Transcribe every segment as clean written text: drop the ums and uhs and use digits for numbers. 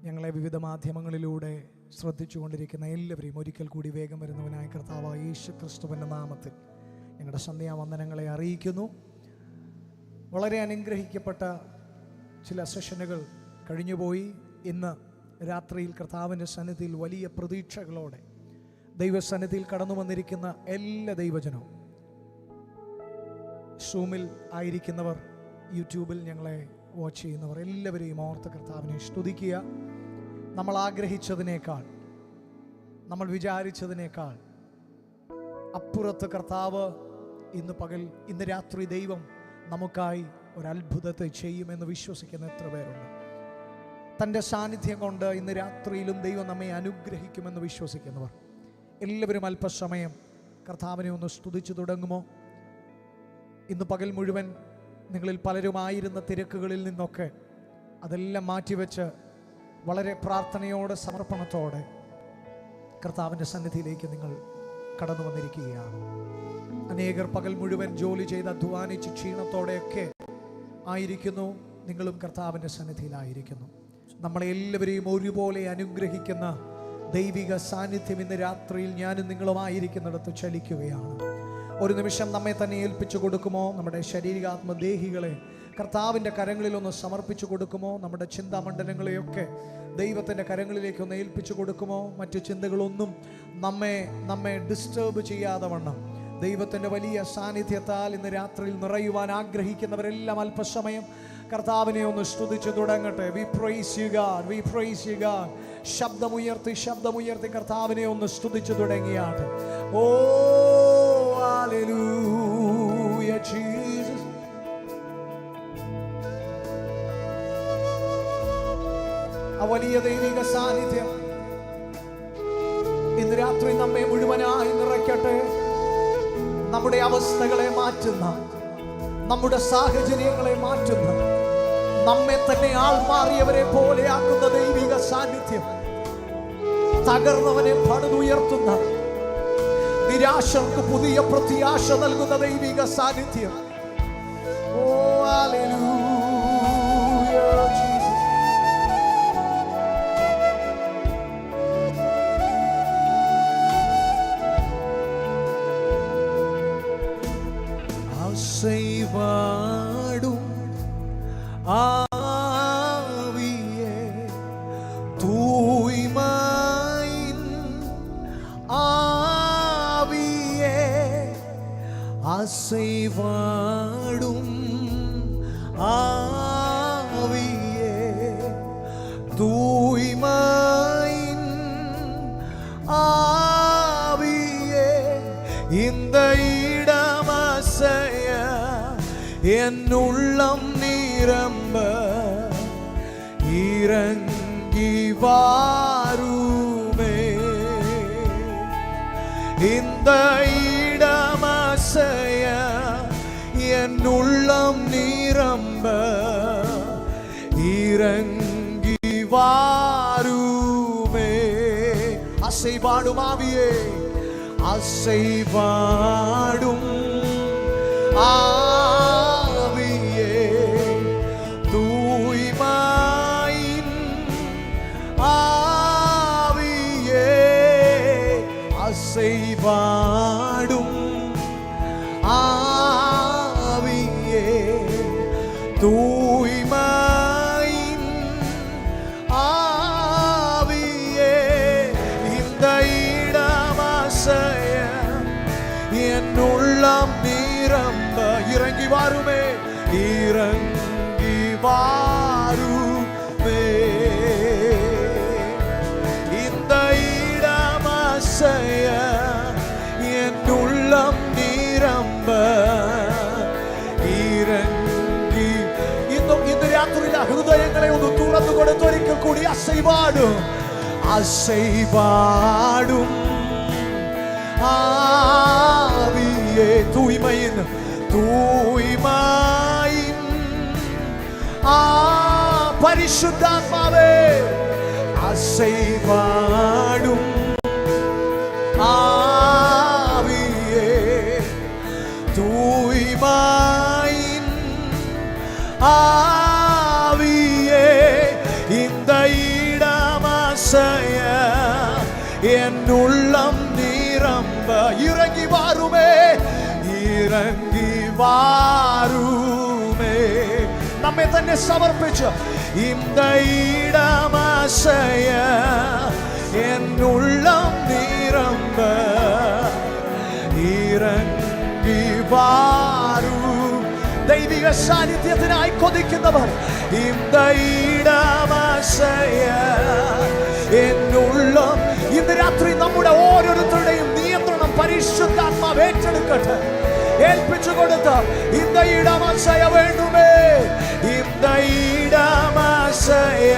ഞങ്ങളെ വിവിധ മാധ്യമങ്ങളിലൂടെ ശ്രദ്ധിച്ചുകൊണ്ടിരിക്കുന്ന എല്ലാവരെയും ഒരിക്കൽ കൂടി വേഗം വരുന്നവനായ കർത്താവായ യേശു ക്രിസ്തുവിൻ്റെ നാമത്തിൽ ഞങ്ങളുടെ സന്ധ്യാവന്ദനങ്ങളെ അറിയിക്കുന്നു. വളരെ അനുഗ്രഹിക്കപ്പെട്ട ചില സെഷനുകൾ കഴിഞ്ഞുപോയി. ഇന്ന് രാത്രിയിൽ കർത്താവിൻ്റെ സന്നിധിയിൽ വലിയ പ്രതീക്ഷകളോടെ ദൈവസന്നിധിയിൽ കടന്നു വന്നിരിക്കുന്ന എല്ലാ ദൈവജനവും, സൂമിൽ ആയിരിക്കുന്നവർ, യൂട്യൂബിൽ ഞങ്ങളെ വാച്ച് ചെയ്യുന്നവർ എല്ലാവരെയും ഓർത്ത് കർത്താവിനെ സ്തുതിക്കുക. നമ്മൾ ആഗ്രഹിച്ചതിനേക്കാൾ, നമ്മൾ വിചാരിച്ചതിനേക്കാൾ അപ്പുറത്ത് കർത്താവ് ഇന്ന് രാത്രി ദൈവം നമുക്കായി ഒരത്ഭുതത്തെ ചെയ്യുമെന്ന് വിശ്വസിക്കുന്ന എത്ര പേരുണ്ട്? തൻ്റെ സാന്നിധ്യം കൊണ്ട് ഇന്ന് രാത്രിയിലും ദൈവം നമ്മെ അനുഗ്രഹിക്കുമെന്ന് വിശ്വസിക്കുന്നവർ എല്ലാവരും അല്പസമയം കർത്താവിനെ ഒന്ന് സ്തുതിച്ചു തുടങ്ങുമോ? ഇന്ന് പകൽ മുഴുവൻ നിങ്ങളിൽ പലരുമായിരുന്ന തിരക്കുകളിൽ നിന്നൊക്കെ അതെല്ലാം മാറ്റിവെച്ച് വളരെ പ്രാർത്ഥനയോടെ സമർപ്പണത്തോടെ കർത്താവിൻ്റെ സന്നിധിയിലേക്ക് നിങ്ങൾ കടന്നു വന്നിരിക്കുകയാണ്. അനേകർ പകൽ മുഴുവൻ ജോലി ചെയ്ത് അധ്വാനിച്ച് ക്ഷീണത്തോടെയൊക്കെ ആയിരിക്കുന്നു. നിങ്ങളും കർത്താവിൻ്റെ സന്നിധിയിലായിരിക്കുന്നു. നമ്മളെ എല്ലാവരെയും ഒരുപോലെ അനുഗ്രഹിക്കുന്ന ദൈവിക സാന്നിധ്യം ഇന്ന് രാത്രിയിൽ ഞാനും നിങ്ങളുമായിരിക്കുന്നിടത്ത് ചലിക്കുകയാണ്. ഒരു നിമിഷം നമ്മെ തന്നെ ഏൽപ്പിച്ചു കൊടുക്കുമോ? നമ്മുടെ ശരീരാത്മദേഹികളെ കർത്താവിൻ്റെ കരങ്ങളിലൊന്ന് സമർപ്പിച്ചു കൊടുക്കുമോ? നമ്മുടെ ചിന്താമണ്ഡലങ്ങളെയൊക്കെ ദൈവത്തിൻ്റെ കരങ്ങളിലേക്ക് ഒന്ന് ഏൽപ്പിച്ചു കൊടുക്കുമോ? മറ്റു ചിന്തകളൊന്നും നമ്മെ ഡിസ്റ്റർബ് ചെയ്യാതെ വണ്ണം ദൈവത്തിൻ്റെ വലിയ സാന്നിധ്യത്താൽ ഇന്ന് രാത്രിയിൽ നിറയുവാൻ ആഗ്രഹിക്കുന്നവരെല്ലാം അല്പസമയം കർത്താവിനെ ഒന്ന് സ്തുതിച്ചു തുടങ്ങട്ടെ. V praise you God, V praise you God. ശബ്ദമുയർത്തി കർത്താവിനെ ഒന്ന് സ്തുതിച്ചു തുടങ്ങിയാട്ടെ. ഓ ഹല്ലേലൂയ ജീസസ്. ആ വലിയ ദൈവിക സാന്നിധ്യം ഇന്ന് രാത്രി നമ്മെ മുഴുവനായി നിറയ്ക്കട്ടെ. നമ്മുടെ അവസ്ഥകളെ മാറ്റുന്ന, നമ്മുടെ സാഹചര്യങ്ങളെ മാറ്റുന്ന, നമ്മെ തന്നെ ആൾ മാറിയവരെ പോലെയാക്കുന്ന ദൈവിക സാന്നിധ്യം, തകർന്നവനെ പണിതുയർത്തുന്ന, നിരാശർക്ക് പുതിയ പ്രത്യാശ നൽകുന്ന ദൈവിക സാന്നിധ്യം. ഓ ഹല്ലേലൂയ ജീസസ്. ആശൈവാടും ആവിയേ തൂയ്മയിൻ ആവിയേ ആശൈവാടും ആവിയേ തൂയ്മയിൻ ആവിയേ இந்த இடமசைய என் உள்ளம் நிரம்ப இறங்கி வாருமே. இந்த இடமசைய என் உள்ளம் நிரம்ப இறங்கி வாருமே. அசைவாடும் ஆவியே, அசைவாடும் ஆவியே தூய்மையின் ஆவியே அசைவாடும் ஆவியே தூய்மையின் ஆவியே இந்த இடமசைய என் உள்ளம் நிரம்ப இறங்கி வாருமே, இறங்கி வாருமே. இந்த இடமசைய என் உள்ளம் நிரம்ப ഇറങ്ങി. ഇന്ന് രാത്രിയിലെ ഹൃദയങ്ങളെ ഒന്ന് തുറന്നു കൊടുത്തൊരിക്കൽ കൂടി അസൈവാടും അസൈവാടും ആവിയേ തൂയ്മയിൻ തൂയ്മയിൻ പരിശുദ്ധാത്മാവേ അസൈവാടും ആവിയേ தூய்மையின் ஆவியே இந்த இடம் என் உள்ளம் நிரம்ப இறங்கி வாருமே, இறங்கி வாருமே. നമ്മെ തന്നെ സമർപ്പിച്ച് இந்த இடமசைய என் உள்ளம் நிரம்ப ഇറങ്ങി വാരൂ. ദൈവിക സാന്നിധ്യത്തിനായി കൊതിക്കുന്നവർ இந்த இடമസைയ എൻ ഉള്ളം. ഇന്ന് രാത്രി നമ്മുടെ ഓരോരുത്തരുടെയും നിയന്ത്രണം പരിശുദ്ധാത്മാവ് ഏറ്റെടുക്കട്ടെ. ഏൽപ്പിച്ചു കൊടുത്ത് இந்த இடமசைய വേണ്ടുമേ, இந்த இடமசைய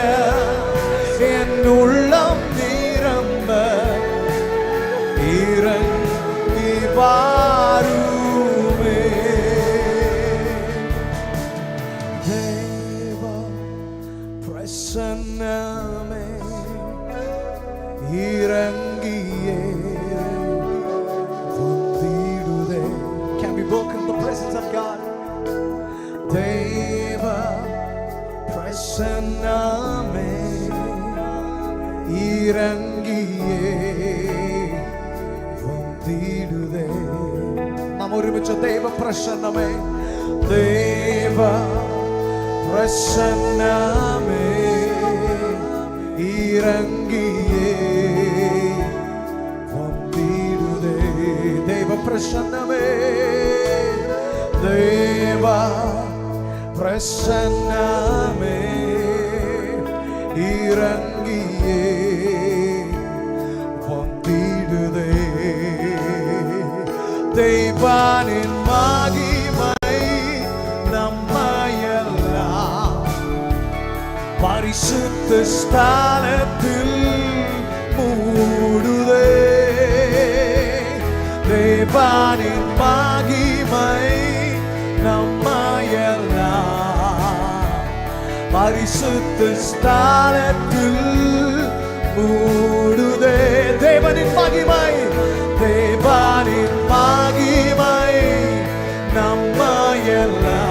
എൻ ഉള്ളം നിരമ്പ ഇറങ്ങി വാരുമേ. ദേവ പ്രസന്നമേ ഇറങ്ങിയേ വന്നിടുതേ. Can we welcome the presence of God? ദേവ പ്രസന്നമേ ഇറങ്ങിയേ വന്നിടുതേ. നാം ഒരുമിച്ച് ദൈവ പ്രസന്നമേ, ദേവ പ്രസന്നമേ ഇറങ്ങിയേ വന്നിടുതേ. ദൈവ പ്രസന്നമേ, ദേവ പ്രസന്നമേ ഇറങ്ങിയേ വന്നിടുതേ. ദൈവാനിൻ മഹിമൈ നമ്മയെല്ലാം പരിശുദ്ധ സ്ഥലത്തിൽ മൂടുതേ. ദൈവാനിൻ മഹിമൈ നമ്മയെല്ലാം പരിശുദ്ധ സ്ഥലത്തിൽ മൂടുതേ. ദേവനിൻ മഹിമൈ, ദേവനിൻ മഹിമൈ നമ്മയെല്ലാം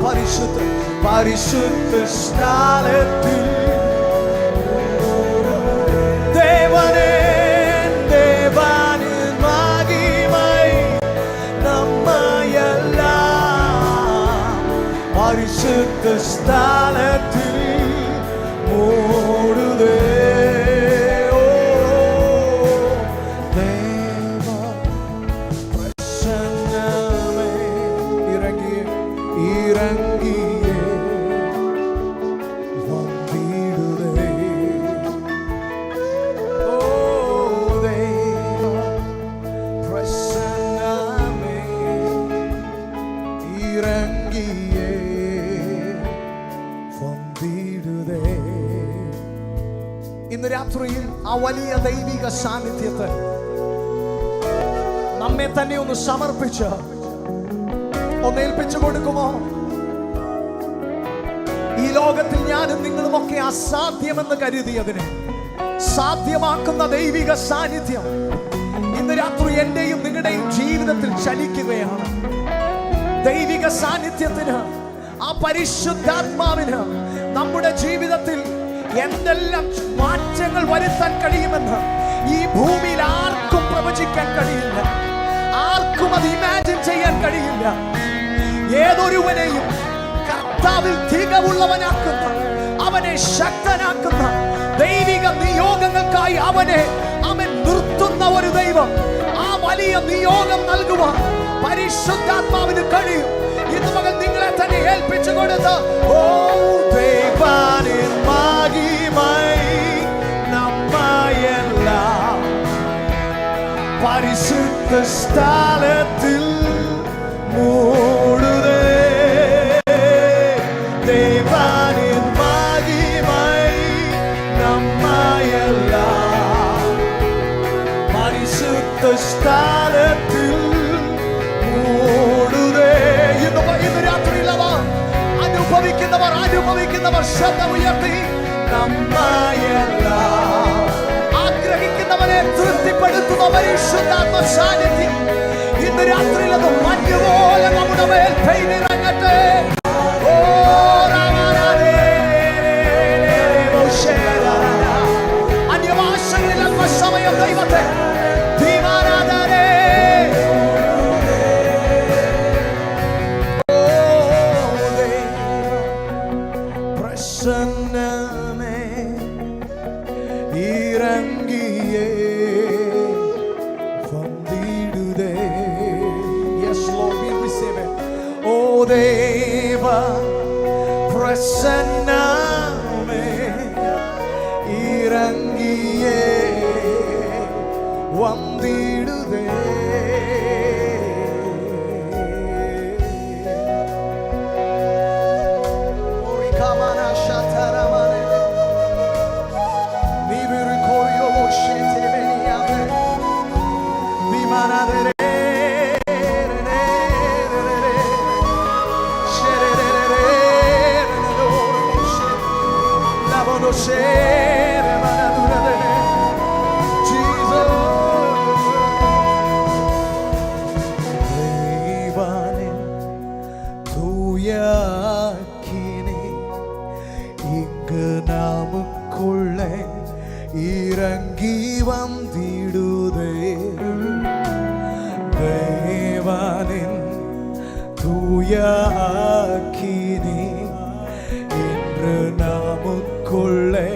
പരിശുദ്ധ പരിശുദ്ധ സ്ഥലത്തിൽ ദേവനേ ദേവനിൻ മഹിമൈ നമ്മയെല്ലാം പരിശുദ്ധ സ്ഥലത്തിൽ മൂടുതേ. ഓ ദേവ പ്രസന്നമേ ഇറങ്ങിയേ ഇറങ്ങിയേ വന്നിടുതേ. ഓ ദേവ പ്രസന്നമേ ഇറങ്ങിയേ വന്നിടുതേ. ഇന്ന് രാത്രിയിൽ ആ വലിയ ദൈവിക സാന്നിധ്യത്തെ നമ്മെ തന്നെ ഒന്ന് സമർപ്പിച്ച് ഒന്ന് ഏൽപ്പിച്ചു കൊടുക്കുമോ? ഈ ലോകത്തിൽ ഞാനും നിങ്ങളുമൊക്കെ അസാധ്യമെന്ന് കരുതിയതിനെ സാധ്യമാക്കുന്ന ദൈവിക സാന്നിധ്യം ഇന്ന് രാത്രി എന്റെയും നിങ്ങളുടെയും ജീവിതത്തിൽ ചലിക്കുകയാണ്. ദൈവിക സാന്നിധ്യത്തിന്, ആ പരിശുദ്ധാത്മാവിന് നമ്മുടെ ജീവിതത്തിൽ എന്തെല്ലാം മാറ്റങ്ങൾ വരുത്താൻ കഴിയുമെന്ന് ഈ ഭൂമിയിൽ ആർക്കും പ്രവചിക്കാൻ കഴിയില്ല, ആർക്കും അത് ഇമാജിൻ ചെയ്യാൻ കഴിയില്ല. ഏതൊരുവനെയും കർത്താവിൽ തികവുള്ളവനാക്കുന്ന, അവനെ ശക്തനാക്കുന്ന ദൈവിക നിയോഗങ്ങൾക്കായി അവൻ നിർത്തുന്ന ഒരു ദൈവം, ആ വലിയ നിയോഗം നൽകുവാൻ പരിശുദ്ധാത്മാവിന് കഴിയും. ഇന്ന് മകൾ നിങ്ങളെ തന്നെ ഏൽപ്പിച്ചു കൊടുത്ത് ഓ ദൈവനിൻ മഹിമൈ നമ്മയെല്ലാം പരിശുദ്ധ സ്ഥലത്തിൽ മൂടുതേ. ദൈവനിൻ മഹിമൈ നമ്മയെല്ലാം പരിശുദ്ധ സ്ഥലത്തിൽ മൂടുതേ. ഇന്ന് രാത്രിയിലവർ അനുഭവിക്കുന്നവർ ശബ്ദമുയർത്തി നമ്മയെല്ലാം ആഗ്രഹിക്കുന്നവരെ തൃപ്തിപ്പെടുത്തുന്ന പരിശുദ്ധാത്മ സാന്നിധ്യം ഇന്ന് രാത്രിയിൽ അത് മഞ്ഞുപോലെ നമ്മുടെ മേൽ പെയ്തിറങ്ങട്ടെ. ഓ വന്നിടുതേ. Yes, Lord, we receive it. ഓ ദേവ പ്രസന്നമേ ഇറങ്ങിയേ വന്നിടുതേ. ഇറങ്ങി വന്നിടുതേ. ദേവാനിൻ തൂയാക്കിനി ഇன்று നമുക്കുള്ളേ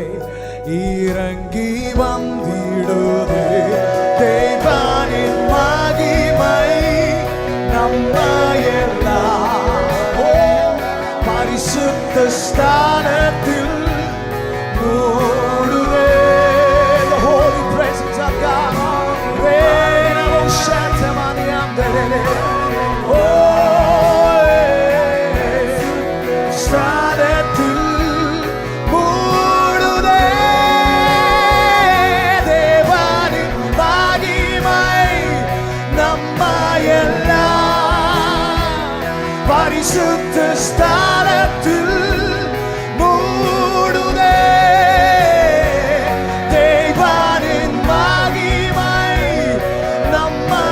ഇറങ്ങി വന്നിടുതേ. ദേവാനിൻ മഹിമൈ നമ്മയെല്ലാം പരിശുദ്ധ സ്ഥാനത്തിൽ പരിശുദ്ധ സ്ഥാനത്തിൽ മൂടുതേ. ദൈവാനിൻ മഹിമൈ നമ്മയെല്ലാം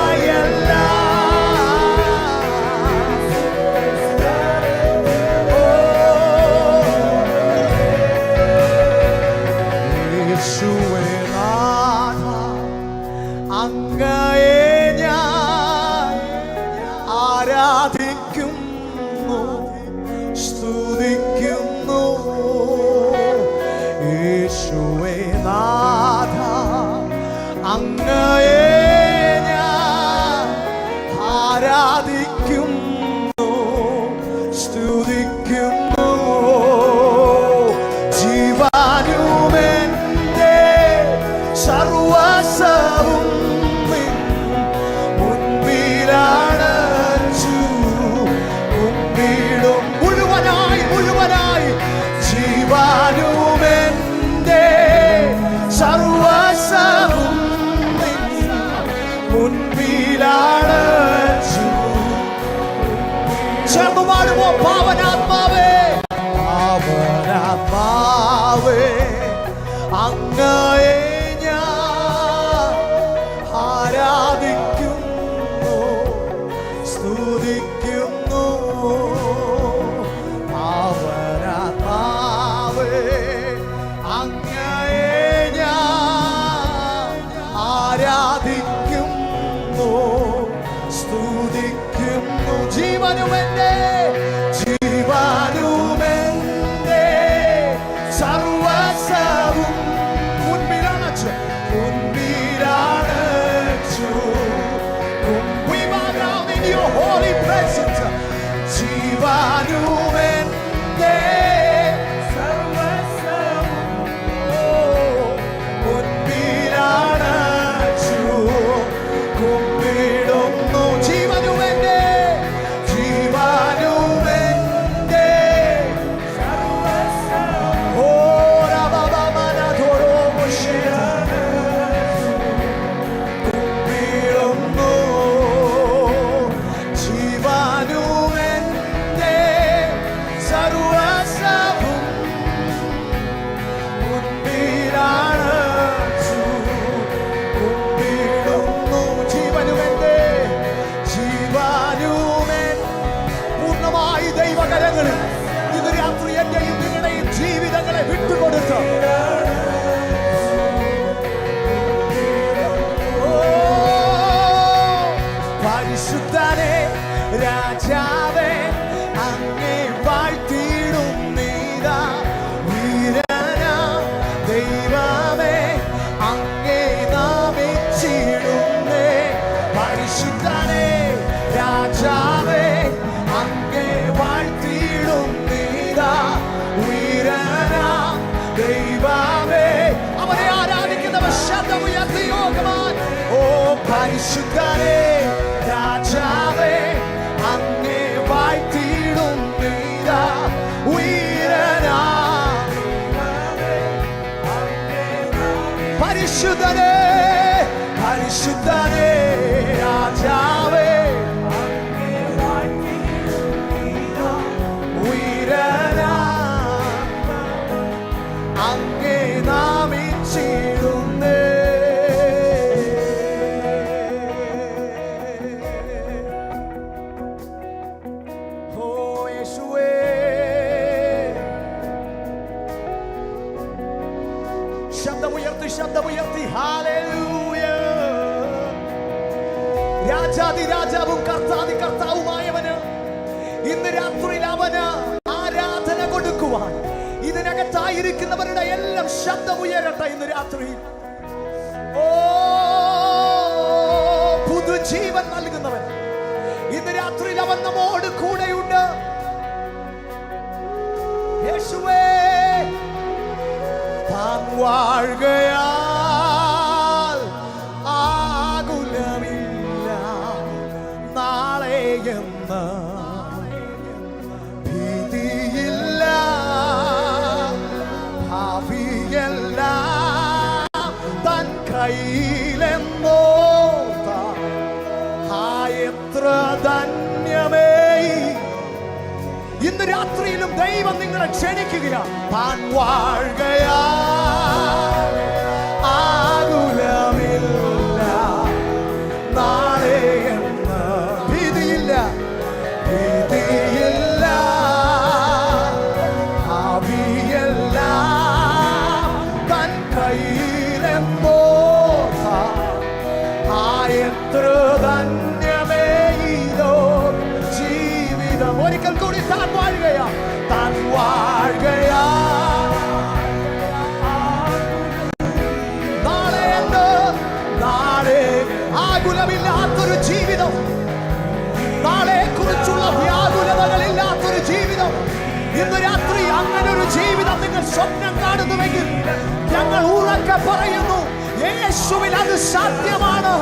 യേശുവേ നാഥ അങ്ങയെ ഞാൻ ആരാധിക്കും സ്തുതിക്കുന്നു. യേശുവേ നാഥ അങ്ങയെ ഞാൻ ആരാധിക്കുന്നു സ്തുതിക്കുന്നു. ജീവാനുമെന്റെ സർവസ്വവും മുൻപിലാണ് മുഴുവനായി. ജീവാനുമെന്റെ സർവസ്വവും മുൻപിലാണ്. ചേർന്ന് പാടുമോ? പാവനാത്മാവേ പാവനാത്മാവേ അങ്ങയെ ഞാൻ ആരാധിക്കുന്നു സ്തുതിക്കുന്നു. അങ്ങയെ ഞാൻ ആരാധിക്കുന്നു സ്തുതിക്കുന്നു. ജീവനുമെന്റെ സർവസ്വവും മുൻപിലാണ് പരിശുദ്ധനേ രാജാവേ അങ്ങേ വാഴ്ത്തിയിടും നീതാ ഉയരനാ പരിശുദ്ധനേ പരിശുദ്ധനേ രാജാവേ ഉയരനാ അങ്ങേ നാമിച്ചിടുന്നേ ശബ്ദമുയർത്തി ഹല്ലേലൂയ. രാജാതിരാജാവും കർത്താതി കർത്താവുമായവന് ഇന്ന് രാത്രിയിൽ അവന് ആരാധന കൊടുക്കുവാൻ ഇതിനകത്തായിരിക്കുന്നവരുടെ എല്ലാം ശബ്ദമുയരട്ടെ ഇന്ന് രാത്രി. ഓ പുതുജീവൻ നൽകുന്നവൻ ഇന്ന് രാത്രിയിൽ അവൻ നമ്മോട് കൂടെയുണ്ട്. യേശുവേ താൻ വാഴുകയാൽ ആകുലമില്ല നാളെ എന്ന് ഭീതിയില്ല ഭാവിയെല്ലാം തൻ കയ്യിലെന്നോ എത്ര ധന്യമേ. ഇന്ന് രാത്രിയിലും ദൈവം നിങ്ങളെ ക്ഷണിക്കുകയാണ്. താൻ വാഴുകയാ ആകുലമില്ല നാളെ എന്ന് ഭീതിയില്ല ഭീതിയില്ല ഭാവിയെല്ലാം തൻ കയ്യിലെന്നോ എത്ര ധന്യമേ ഇതോ ജീവിതം. ഒരിക്കൽ കൂടി താൻ വാഴുകയാ താൻ വാഴുകയാ നാളെ എന്ത് നാളെ ആകുലമില്ലാത്തൊരു ജീവിതം നാളെ കുറിച്ചുള്ള വ്യാകുലതകളില്ലാത്തൊരു ജീവിതം. ഇന്ന് രാത്രി അങ്ങനെ ഒരു ജീവിതം നിങ്ങൾ സ്വപ്നം കാണുന്നുവെങ്കിൽ ഞങ്ങൾ ഉറക്കെ പറയുന്നു യേശുവിൽ അത് സാധ്യമാണ്.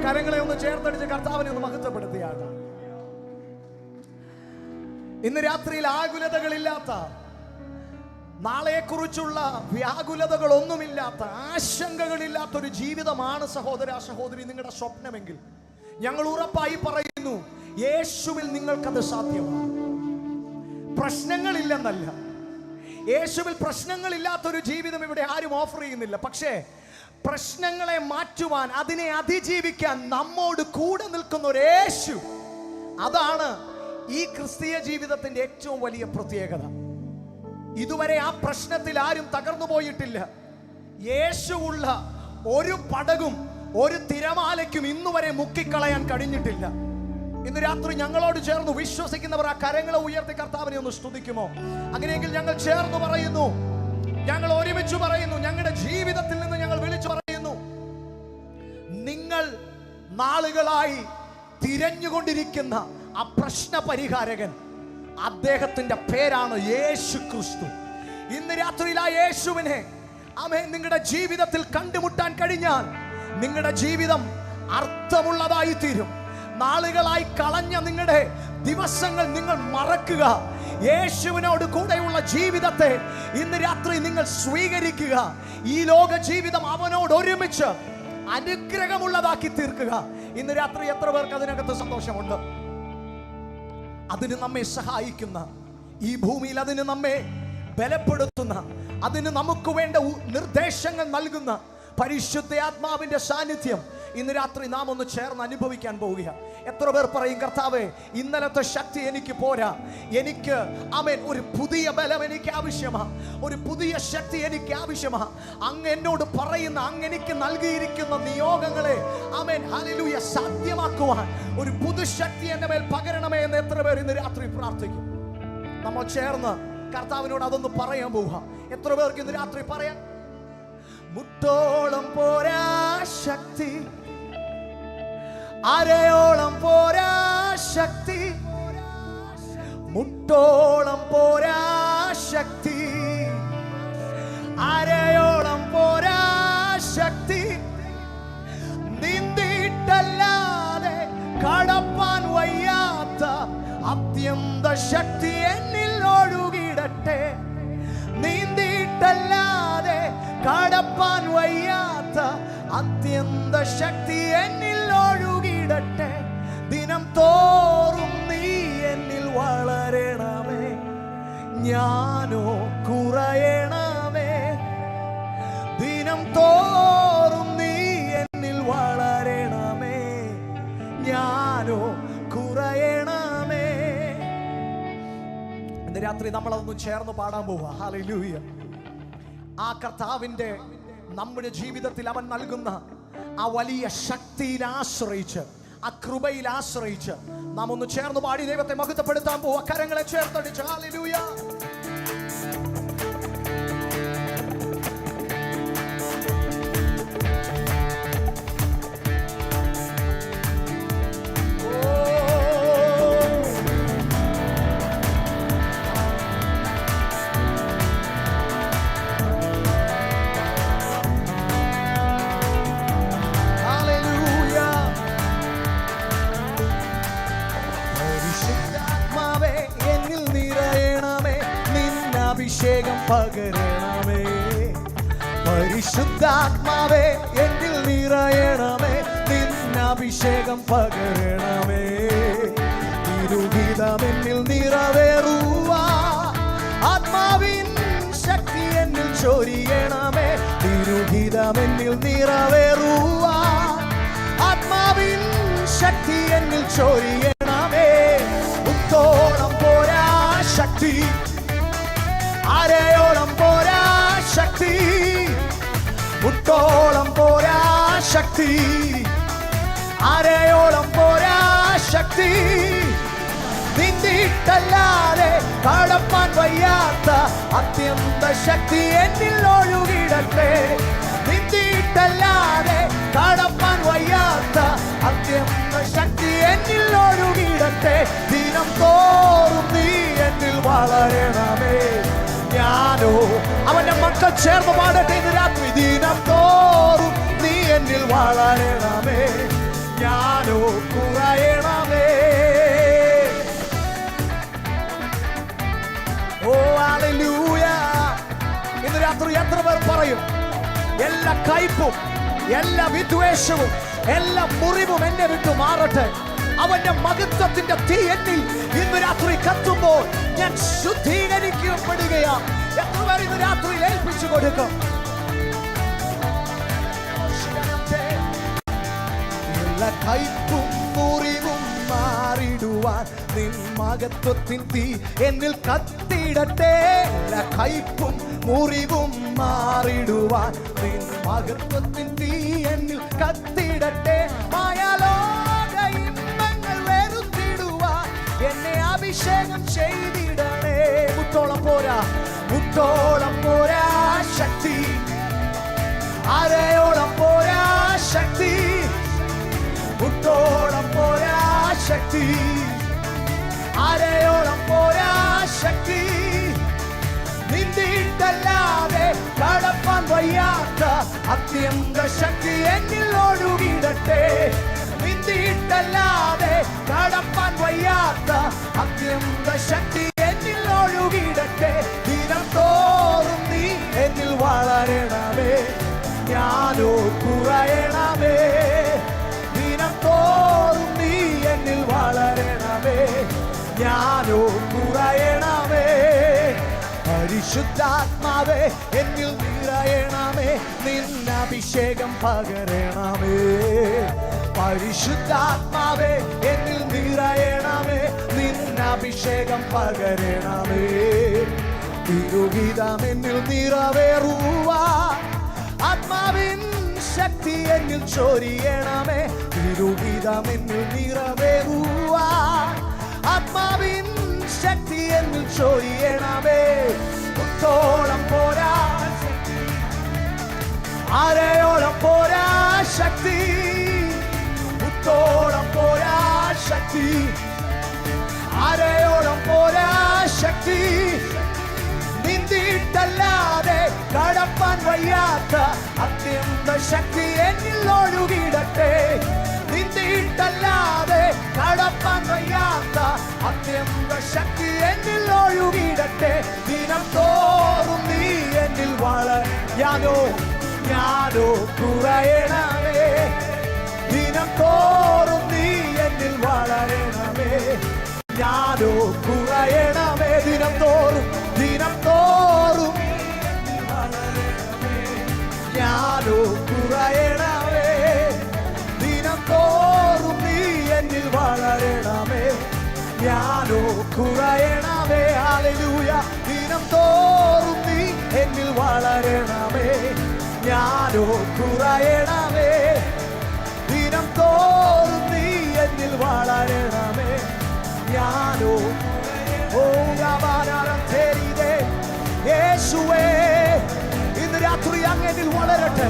കരങ്ങളെ ഒന്ന് ചേർത്തടിച്ച് കർത്താവിനെ ഒന്ന് മഹത്വപ്പെടുത്തിയാണ്. ഇന്ന് രാത്രിയിൽ ആകുലതകളില്ലാത്ത നാളെക്കുറിച്ചുള്ള വ്യാകുലതകളൊന്നുമില്ലാത്ത ആശങ്കകളില്ലാത്തൊരു ജീവിതമാണ് സഹോദര സഹോദരി നിങ്ങളുടെ സ്വപ്നമെങ്കിൽ ഞങ്ങൾ ഉറപ്പായി പറയുന്നു യേശുവിൽ നിങ്ങൾക്കത് സാധ്യമാണ്. പ്രശ്നങ്ങളില്ലെന്നല്ല, യേശുവിൽ പ്രശ്നങ്ങളില്ലാത്തൊരു ജീവിതം ഇവിടെ ആരും ഓഫർ ചെയ്യുന്നില്ല. പക്ഷേ പ്രശ്നങ്ങളെ മാറ്റുവാൻ അതിനെ അതിജീവിക്കാൻ നമ്മോട് കൂടെ നിൽക്കുന്ന ഒരു യേശു, അതാണ് ഈ ക്രിസ്തീയ ജീവിതത്തിന്റെ ഏറ്റവും വലിയ പ്രത്യേകത. ഇതുവരെ ആ പ്രശ്നത്തിൽ ആരും തകർന്നു പോയിട്ടില്ല. യേശുവുള്ള ഒരു പടകും ഒരു തിരമാലയ്ക്കും ഇന്നുവരെ മുക്കിക്കളയാൻ കഴിഞ്ഞിട്ടില്ല. ഇന്ന് രാത്രി ഞങ്ങളോട് ചേർന്ന് വിശ്വസിക്കുന്നവർ ആ കരങ്ങളെ ഉയർത്തി കർത്താവിനെ ഒന്ന് സ്തുതിക്കുമോ? അങ്ങനെയെങ്കിൽ ഞങ്ങൾ ചേർന്ന് പറയുന്നു, ഞങ്ങൾ ഒരുമിച്ച് പറയുന്നു, ഞങ്ങളുടെ ജീവിതത്തിൽ നിന്ന് ഞങ്ങൾ വിളിച്ചു പറയുന്നു, നിങ്ങൾ നാളുകളായി തിരഞ്ഞുകൊണ്ടിരിക്കുന്ന ആ പ്രശ്ന പരിഹാരകൻ, അദ്ദേഹത്തിന്റെ പേരാണ് യേശു ക്രിസ്തു. ഇന്ന് രാത്രിയിൽ ആ യേശുവിനെ ആമേൻ നിങ്ങളുടെ ജീവിതത്തിൽ കണ്ടുമുട്ടാൻ കഴിഞ്ഞാൽ നിങ്ങളുടെ ജീവിതം അർത്ഥമുള്ളതായി തീരും. നാളുകളായി കളഞ്ഞ നിങ്ങളുടെ ദിവസങ്ങൾ നിങ്ങൾ മറക്കുക. യേശുവിനോട് കൂടെയുള്ള ജീവിതത്തെ ഇന്ന് രാത്രി നിങ്ങൾ സ്വീകരിക്കുക. ഈ ലോക ജീവിതം അവനോട് ഒരുമിച്ച് അനുഗ്രഹമുള്ളതാക്കി തീർക്കുക. ഇന്ന് രാത്രി എത്ര പേർക്ക് അതിനകത്ത് സന്തോഷമുണ്ട്? അതിന് നമ്മെ സഹായിക്കുന്ന, ഈ ഭൂമിയിൽ അതിന് നമ്മെ ബലപ്പെടുത്തുന്ന, അതിന് നമുക്ക് വേണ്ട നിർദ്ദേശങ്ങൾ നൽകുന്ന പരിശുദ്ധ ആത്മാവിന്റെ സാന്നിധ്യം ഇന്ന് രാത്രി നാം ഒന്ന് ചേർന്ന് അനുഭവിക്കാൻ പോവുക. എത്ര പേർ പറയും, കർത്താവേ, ഇന്നലത്തെ ശക്തി എനിക്ക് പോരാ, എനിക്ക് ആമേൻ ഒരു പുതിയ ബലം എനിക്ക് ആവശ്യമാണ്, ഒരു പുതിയ ശക്തി എനിക്ക് ആവശ്യമാണ്. അങ്ങ് എന്നോട് പറയുന്ന, അങ്ങ് എനിക്ക് നൽകിയിരിക്കുന്ന നിയോഗങ്ങളെ ആമേൻ ഹല്ലേലൂയ സാധ്യമാക്കുവാൻ ഒരു പുതുശക്തി എൻ്റെ മേൽ പകരണമേ എന്ന് എത്ര പേർ ഇന്ന് രാത്രി പ്രാർത്ഥിക്കും? നമ്മൾ ചേർന്ന് കർത്താവിനോട് അതൊന്ന് പറയാൻ പോവുക. എത്ര പേർക്ക് ഇന്ന് രാത്രി പറയാം? മുട്ടോളം പോരാ ശക്തി, അരയോളം പോരാ ശക്തി, മുട്ടോളം പോരാ ശക്തി, അരയോളം പോരാ ശക്തി, നീന്തിയിട്ടല്ലാതെ കടപ്പാൻ വയ്യാത്ത അത്യന്ത ശക്തി എന്നിൽ ഒഴുകിടട്ടെ. നീന്തിയിട്ടല്ലാതെ കടപ്പാൻ വയ്യാത്ത അത്യന്ത ശക്തി എന്നിൽ ഒഴുകിടട്ടെ. ദിനം തോറും നീ എന്നിൽ വളരണമേ, ഞാനോ കുറയണമേ. ദിനം തോറും നീ എന്നിൽ വളരണമേ, ഞാനോ കുറയണമേ. ഇന്ന് രാത്രി നമ്മളതൊന്ന് ചേർന്ന് പാടാൻ പോവാ. ഹല്ലേലൂയ. ആ കർത്താവിൻ്റെ നമ്മുടെ ജീവിതത്തിൽ അവൻ നൽകുന്ന ആ വലിയ ശക്തിയിൽ ആശ്രയിച്ച്, ആ കൃപയിൽ ആശ്രയിച്ച് നാം ഒന്ന് ചേർന്ന് പാടി ദൈവത്തെ മഹത്വപ്പെടുത്താൻ പോവാ. കരങ്ങളെ ചേർത്തടിച്ച് ഹല്ലേലൂയ. അഭിഷേകം പകരണമേ, പരിശുദ്ധാത്മാവേ എന്നിൽ നിറയണമേ, നിന്നഭിഷേകം പകരണമേ. തിരുഹിതം എന്നിൽ നിറവേറുവാ, ആത്മാവിൻ ശക്തി എന്നിൽ ചൊരിയണമേ. തിരുഹിതം എന്നിൽ നിറവേറുവാ, ആത്മാവിൻ ശക്തി എന്നിൽ ചൊരിയണമേ. മുത്തോളം പോരാ ശക്തി, അരയോളം പോരാ ശക്തി, മുട്ടോളം പോരാ ശക്തി, അരയോളം പോരാ ശക്തി, നീന്തിയിട്ടല്ലാതെ കടപ്പാൻ വയ്യാത്ത അത്യന്ത ശക്തി എന്നിൽ ഒഴുകിടട്ടെ. നീന്തിയിട്ടല്ലാതെ കടപ്പാൻ വയ്യാത്ത അത്യന്ത ശക്തി എന്നിൽ ഒഴുകിടട്ടെ. ദിനം തോറും നീ എന്നിൽ വളരണമേ, ഞാനോ. അവന്റെ മക്കൾ ചേർന്ന് പാടട്ടെ ഇന്ന് രാത്രി. ദിനം തോറും നീ എന്നിൽ വളരണമേ, ഞാനോ കുറയണമേ. ഓ ഹല്ലേലൂയ. ഇന്ന് രാത്രി എത്ര പേർ പറയും, എല്ലാ കയ്പും എല്ലാ വിദ്വേഷവും എല്ലാ മുറിവും എന്നെ വിട്ടു മാറട്ടെ. അവന്റെ മഹത്വത്തിന്റെ തീ എന്നിൽ ഇന്ന് രാത്രി കത്തുമ്പോൾ ഞാൻ ശുദ്ധീകരിക്കപ്പെടുകയാണ്. എത്ര പേർ ഇന്ന് രാത്രി ഏൽപ്പിച്ചു കൊടുക്കും? എല്ലാ കയ്പും മുറിവും മാറിടുവാൻ നിൻ മഹത്വത്തിൻ തീ എന്നിൽ കത്തിടട്ടെ. എല്ലാ കയ്പും മുറിവും മാറിടുവാൻ നിൻ മഹത്വത്തിൻ തീ എന്നിൽ കത്തിടട്ടെ. മായാലോക ഇമ്പങ്ങൾ വെറുത്തിടുവാൻ എന്നെ അഭിഷേകം ചെയ്തിടണേ. മുട്ടോളം പോരാ, മുട്ടോളം പോരാ ശക്തി, അരയോളം പോരാ ശക്തി, മുട്ടോളം പോരാ ശക്തി, അരയോളം പോരാ ശക്തി, നീന്തിയിട്ടല്ലാതെ കടപ്പാൻ വയ്യാത്ത അത്യന്ത ശക്തി എന്നിൽ ഒഴുകിടട്ടെ. നീന്തിയിട്ടല്ലാതെ കടപ്പാൻ വയ്യാത്ത അത്യന്ത ശക്തി എന്നിൽ ഒഴുകിടട്ടെ. ദിനം തോറും നീ എന്നിൽ വളരണമേ, ഞാനോ കുറയണമേ. ദിനം തോറും നീ എന്നിൽ വളരണമേ, ഞാനോ കുറയണമേ. പരിശുദ്ധാത്മാവേ എന്നിൽ നിറയണമേ, നിന്നഭിഷേകം പകരണമേ. പരിശുദ്ധാത്മാവേ എന്നിൽ നിറയണമേ, നിന്നഭിഷേകം പകരണമേ. തിരുഹിതം എന്നിൽ നിറവേറുവാൻ ആത്മാവിൻ ശക്തി എന്നിൽ ചൊരിയണമേ. തിരുഹിതം എന്നിൽ നിറവേറുവാൻ ആത്മാവിൻ ശക്തി എന്നിൽ ചൊരിയണമേ. മുത്തോളം പോരാ, അരയോളം പോരാ ശക്തി, മുത്തോളം പോരാ ശക്തി, അരയോളം പോരാ ശക്തി. നീന്തിയിട്ടല്ലാതെ കടപ്പാൻ വയ്യാത്ത അത്യന്ത ശക്തി എന്നിൽ ഒഴുകിടട്ടെ. നീന്തിയിട്ടല്ലാതെ കടപ്പാൻ വയ്യാത്ത അത്യന്ത ശക്തി എന്നിൽ ഒഴുകിടട്ടെ. ദിനം തോറും നീ എന്നിൽ വളരാനോ ഞാനോ കുറയണമേ. ദിനം തോറും നീ എന്നിൽ വളരണമേ, ഞാനോ കുറയണമേ. ദിനം തോറും ഞാനോ കുറയണമേ. ദിനം തോറും നീ എന്നിൽ വളരണമേ, ഞാനോ കുറയണമേ. ഹല്ലേലൂയ. ദിനം തോറും നീ എന്നിൽ വളരണമേ, ഞാനോ കുറയണമേ. ദിനം തോറും നീ എന്നിൽ വളരണമേ, ഞാനോ. ഓ യാവാനാരം തേരിതേ യേശുവേ, ഇന്ന് രാത്രി അങ്ങനിൽ വളരട്ടെ.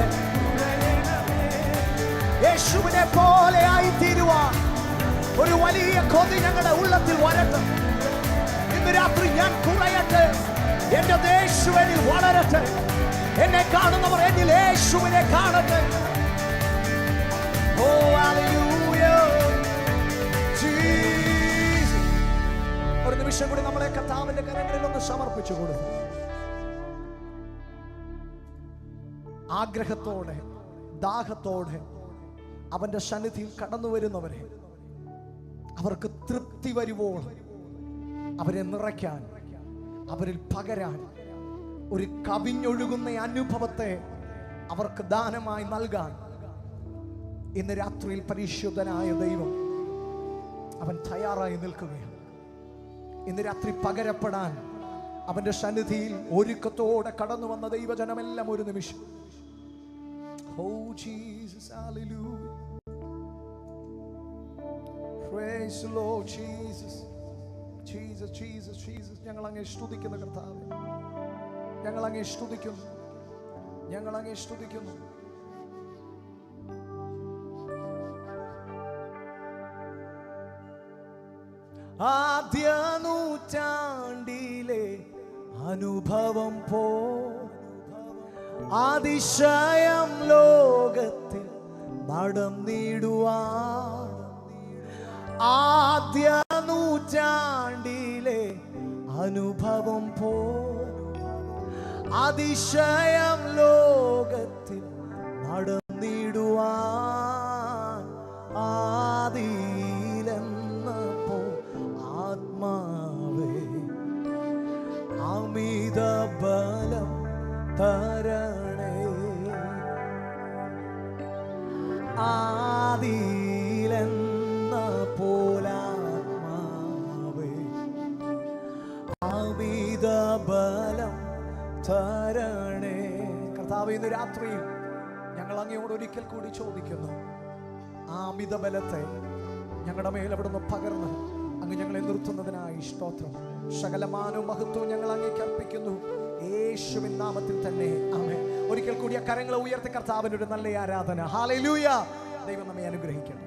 യേശുവിനെ പോലെ ആയി തീരുവാൻ ഒരു വലിയ കൊതി ഞങ്ങളുടെ ഉള്ളത്തിൽ വരട്ടെ. ഇന്ന് രാത്രി ഞാൻ കുറയട്ടെ, എന്റെ യേശുവിനിൽ വളരട്ടെ. എന്നെ കാണുന്നവർ എന്നിൽ യേശുവിനെ കാണട്ടെ. ഓ ഹല്ലേലൂയ ജീസസ്. ഒരു നിമിഷം കൂടി നമ്മളെ കർത്താവിന്റെ കരങ്ങളിൽ ഒന്ന് സമർപ്പിച്ചു കൊടുക്കും. ആഗ്രഹത്തോടെ ദാഹത്തോടെ അവന്റെ സന്നിധിയിൽ കടന്നു വരുന്നവരെ അവർക്ക് തൃപ്തി വരുവോളം അവരെ നിറയ്ക്കാൻ, അവരിൽ പകരാൻ ഒരു കവിഞ്ഞൊഴുകുന്ന അനുഭവത്തെ അവർക്ക് ദാനമായി നൽകാൻ ഇന്ന് രാത്രിയിൽ പരിശുദ്ധനായ ദൈവം അവൻ തയ്യാറായി നിൽക്കുകയാണ്. ഇന്ന് രാത്രി പകരപ്പെടാൻ അവന്റെ സന്നിധിയിൽ ഒരുക്കത്തോടെ കടന്നു വന്ന ദൈവജനമെല്ലാം ഒരു നിമിഷം Oh Jesus, hallelujah. Praise the Lord Jesus. Jesus, Jesus, Jesus. ഞങ്ങൾ അങ്ങേ സ്തുതിക്കുന്നു കർത്താവേ. ഞങ്ങൾ അങ്ങേ സ്തുതിക്കുന്നു. ഞങ്ങൾ അങ്ങേ സ്തുതിക്കുന്നു. ആദ്യ നൂറ്റാണ്ടിലെ അനുഭവം പോ അതിശയം ലോകത്തിൽ നടന്നിടുവാൻ. ആദ്യ നൂറ്റാണ്ടിലെ അനുഭവം പോ അതിശയം ലോകത്തിൽ നടന്നിടുവാൻ. ആദിയിലെന്നപ്പോ ആത്മാവേ അമിത ബലം തരണേ. ആദിയിലെന്ന പോലാത്മാവേ അമിത ബലം തരണേ. കർത്താവേ, ഇന്ന് രാത്രിയിൽ ഞങ്ങൾ അങ്ങയോട് ഒരിക്കൽ കൂടി ചോദിക്കുന്നു, ആ അമിത ബലത്തെ ഞങ്ങളുടെ മേൽ അവിടുന്ന് പകർന്ന് അങ്ങ് ഞങ്ങളെ നിർത്തുന്നതിനായി സ്തോത്രം. സകലമാനവും മഹത്വവും ഞങ്ങൾ അങ്ങേക്ക് അർപ്പിക്കുന്നു, യേശുവിൻ നാമത്തിൽ തന്നെ ആമേൻ. ഒരിക്കൽ കൂടി ആ കരങ്ങളെ ഉയർത്തി കർത്താവിന്റെ ഒരു നല്ല ആരാധന. ഹല്ലേലൂയ. ദൈവം നമ്മെ അനുഗ്രഹിക്കട്ടെ.